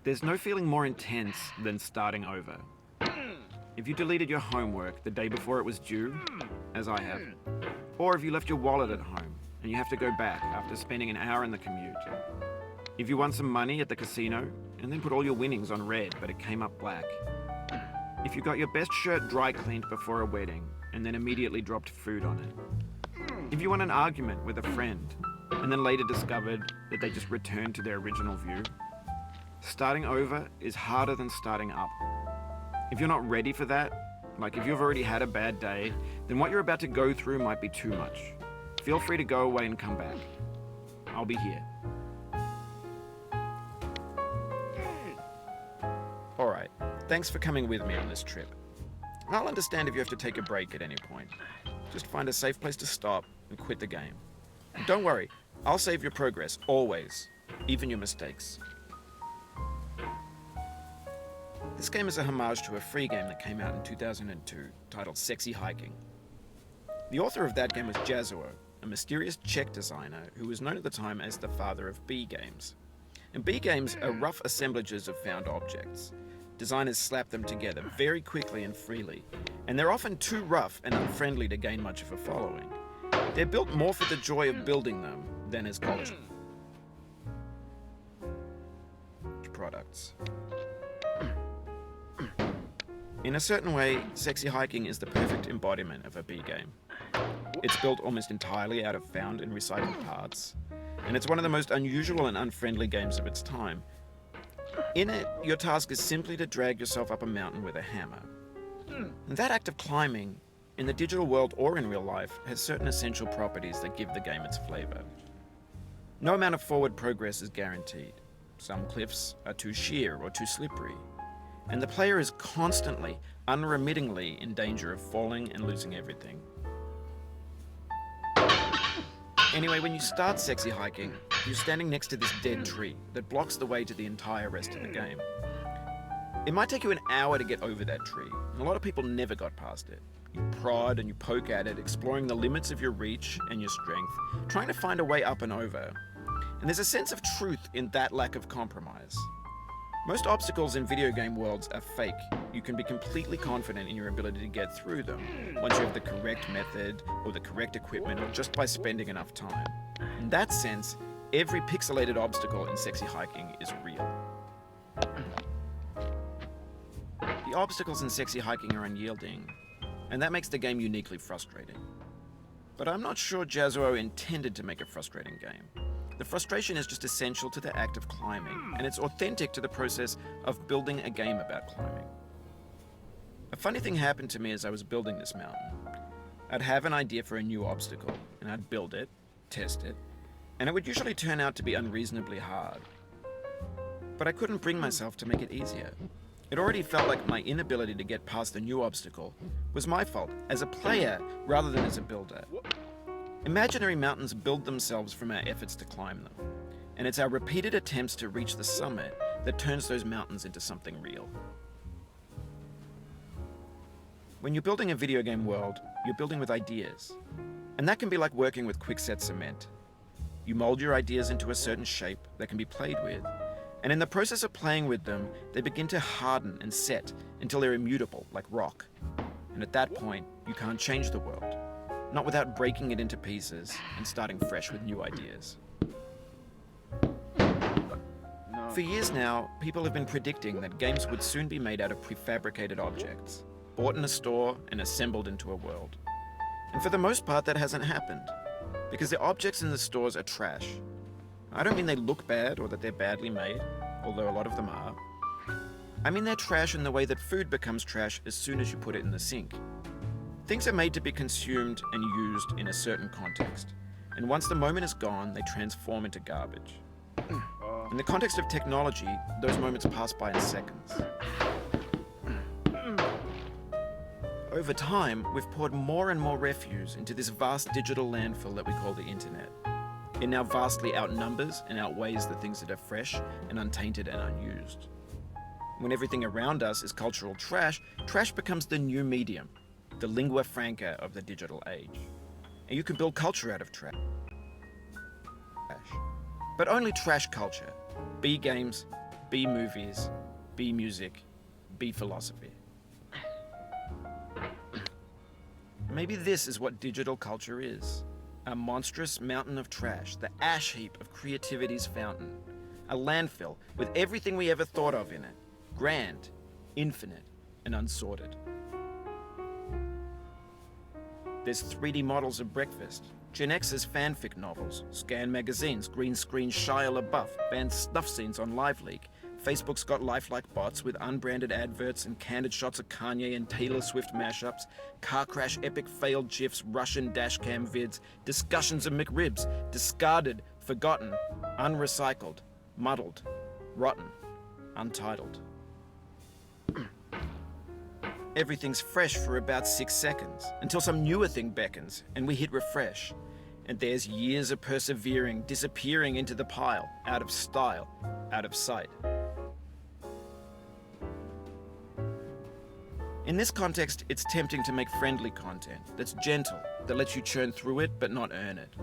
There's no feeling more intense than starting over. If you deleted your homework the day before it was due, as I have, or if you left your wallet at home and you have to go back after spending an hour in the commute. If you won some money at the casino and then put all your winnings on red but it came up black. If you got your best shirt dry cleaned before a wedding and then immediately dropped food on it. If you won an argument with a friend and then later discovered that they just returned to their original view. Starting over is harder than starting up. If you're not ready for that, like if you've already had a bad day, then what you're about to go through might be too much. Feel free to go away and come back. I'll be here. Alright, thanks for coming with me on this trip. I'll understand if you have to take a break at any point. Just find a safe place to stop and quit the game. And don't worry, I'll save your progress, always, even your mistakes. This game is a homage to a free game that came out in 2002 titled Sexy Hiking. The author of that game was Jazzuo, a mysterious Czech designer who was known at the time as the father of B games. And B games are rough assemblages of found objects. Designers slap them together very quickly and freely, and they're often too rough and unfriendly to gain much of a following. They're built more for the joy of building them than as polished products. In a certain way, Sexy Hiking is the perfect embodiment of a B game. It's built almost entirely out of found and recycled parts, and it's one of the most unusual and unfriendly games of its time. In it, your task is simply to drag yourself up a mountain with a hammer. And that act of climbing, in the digital world or in real life, has certain essential properties that give the game its flavor. No amount of forward progress is guaranteed. Some cliffs are too sheer or too slippery, and the player is constantly, unremittingly in danger of falling and losing everything. Anyway, when you start Sexy Hiking, you're standing next to this dead tree that blocks the way to the entire rest of the game. It might take you an hour to get over that tree, and a lot of people never got past it. You prod and you poke at it, exploring the limits of your reach and your strength, trying to find a way up and over. And there's a sense of truth in that lack of compromise. Most obstacles in video game worlds are fake. You can be completely confident in your ability to get through them once you have the correct method or the correct equipment or just by spending enough time. In that sense, every pixelated obstacle in Sexy Hiking is real. The obstacles in Sexy Hiking are unyielding, and that makes the game uniquely frustrating. But I'm not sure Jazzuo intended to make a frustrating game. The frustration is just essential to the act of climbing, and it's authentic to the process of building a game about climbing. A funny thing happened to me as I was building this mountain. I'd have an idea for a new obstacle, and I'd build it, test it, and it would usually turn out to be unreasonably hard. But I couldn't bring myself to make it easier. It already felt like my inability to get past the new obstacle was my fault as a player rather than as a builder. Imaginary mountains build themselves from our efforts to climb them, and it's our repeated attempts to reach the summit that turns those mountains into something real. When you're building a video game world, you're building with ideas, and that can be like working with quickset cement. You mold your ideas into a certain shape that can be played with, and in the process of playing with them, they begin to harden and set until they're immutable, like rock. And at that point, you can't change the world. Not without breaking it into pieces and starting fresh with new ideas. For years now, people have been predicting that games would soon be made out of prefabricated objects, bought in a store and assembled into a world. And for the most part, that hasn't happened, because the objects in the stores are trash. I don't mean they look bad or that they're badly made, although a lot of them are. I mean they're trash in the way that food becomes trash as soon as you put it in the sink. Things are made to be consumed and used in a certain context, and once the moment is gone, they transform into garbage. In the context of technology, those moments pass by in seconds. Over time, we've poured more and more refuse into this vast digital landfill that we call the internet. It now vastly outnumbers and outweighs the things that are fresh and untainted and unused. When everything around us is cultural trash, trash becomes the new medium, the lingua franca of the digital age. And you can build culture out of trash. But only trash culture. B games, B movies, B music, B philosophy. Maybe this is what digital culture is. A monstrous mountain of trash, the ash heap of creativity's fountain. A landfill with everything we ever thought of in it. Grand, infinite, and unsorted. There's 3D models of breakfast, Gen X's fanfic novels, Scan magazines, green screen Shia LaBeouf, banned snuff scenes on LiveLeak. Facebook's got lifelike bots with unbranded adverts and candid shots of Kanye and Taylor Swift mashups, car crash epic failed GIFs, Russian dashcam vids, discussions of McRibs, discarded, forgotten, unrecycled, muddled, rotten, untitled. Everything's fresh for about 6 seconds, until some newer thing beckons, and we hit refresh. And there's years of persevering, disappearing into the pile, out of style, out of sight. In this context, it's tempting to make friendly content that's gentle, that lets you churn through it but not earn it.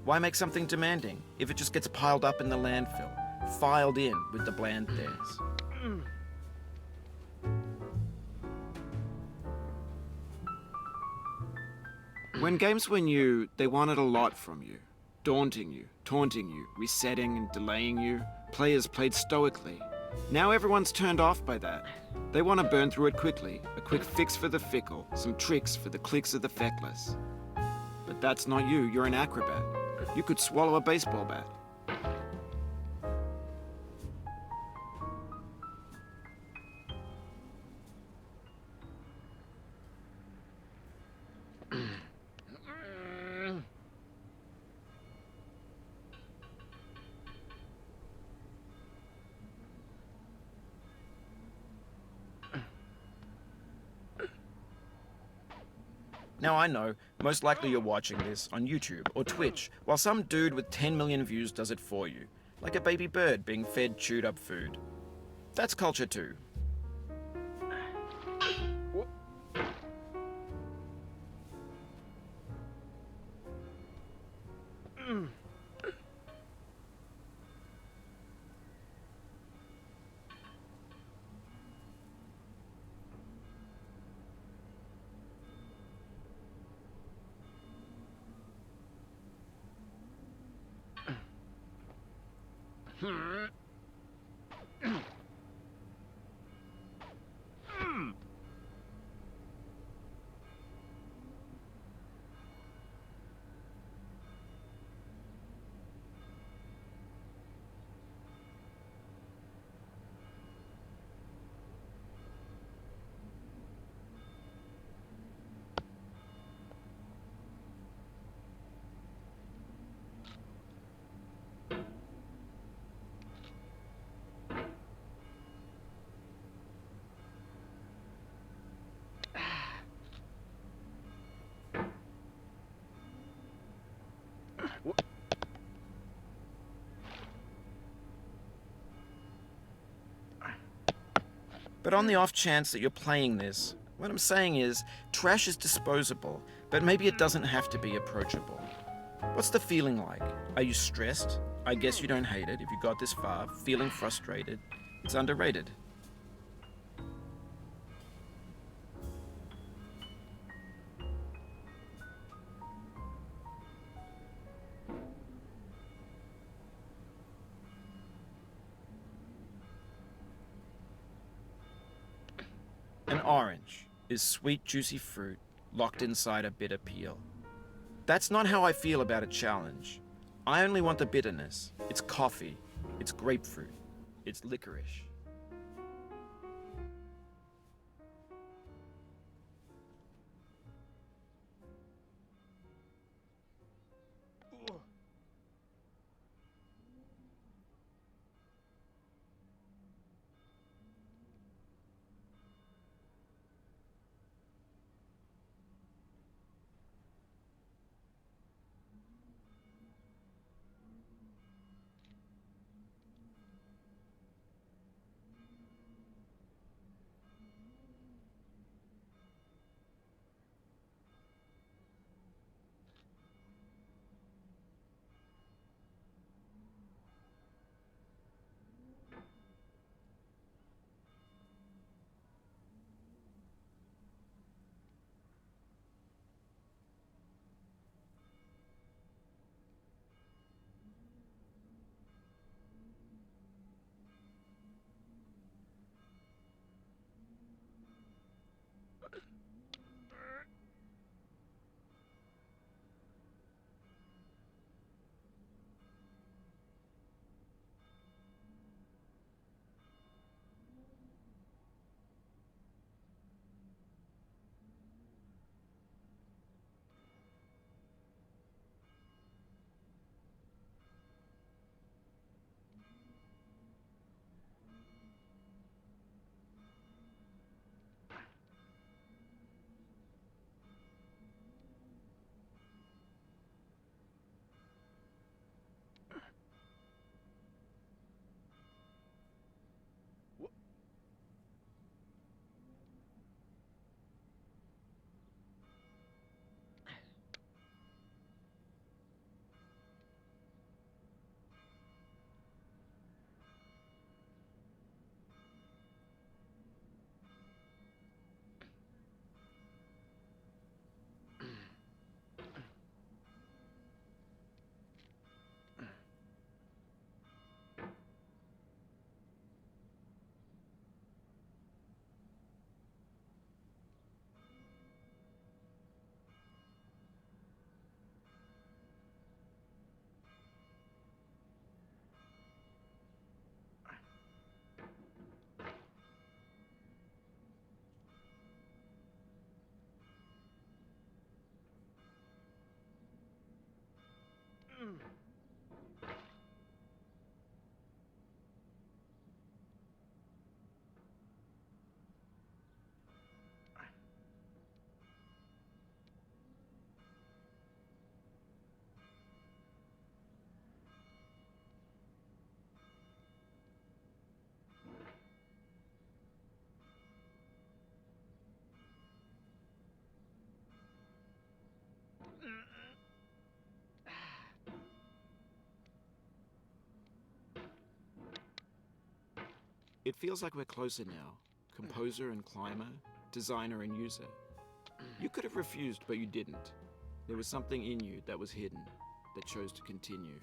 Why make something demanding if it just gets piled up in the landfill, filed in with the bland things? When games were new, they wanted a lot from you. Daunting you, taunting you, resetting and delaying you. Players played stoically. Now everyone's turned off by that. They want to burn through it quickly, a quick fix for the fickle, some tricks for the clicks of the feckless. But that's not you, you're an acrobat. You could swallow a baseball bat. Now I know, most likely you're watching this on YouTube or Twitch, while some dude with 10 million views does it for you, like a baby bird being fed chewed up food. That's culture too. But on the off chance that you're playing this, what I'm saying is, trash is disposable, but maybe it doesn't have to be approachable. What's the feeling like? Are you stressed? I guess you don't hate it if you got this far. Feeling frustrated? It's underrated. An orange is sweet, juicy fruit locked inside a bitter peel. That's not how I feel about a challenge. I only want the bitterness. It's coffee. It's grapefruit. It's licorice. It feels like we're closer now. Composer and climber, designer and user. You could have refused, but you didn't. There was something in you that was hidden, that chose to continue.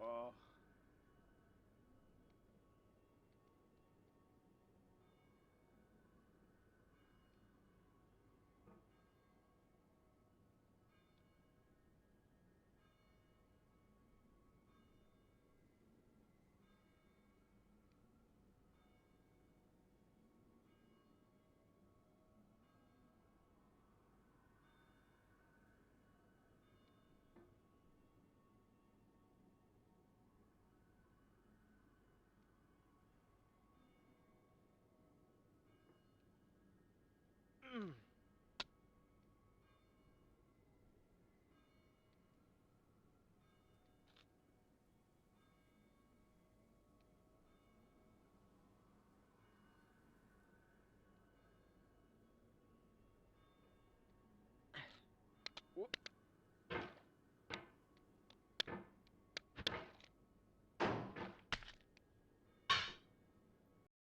Oh. Mm.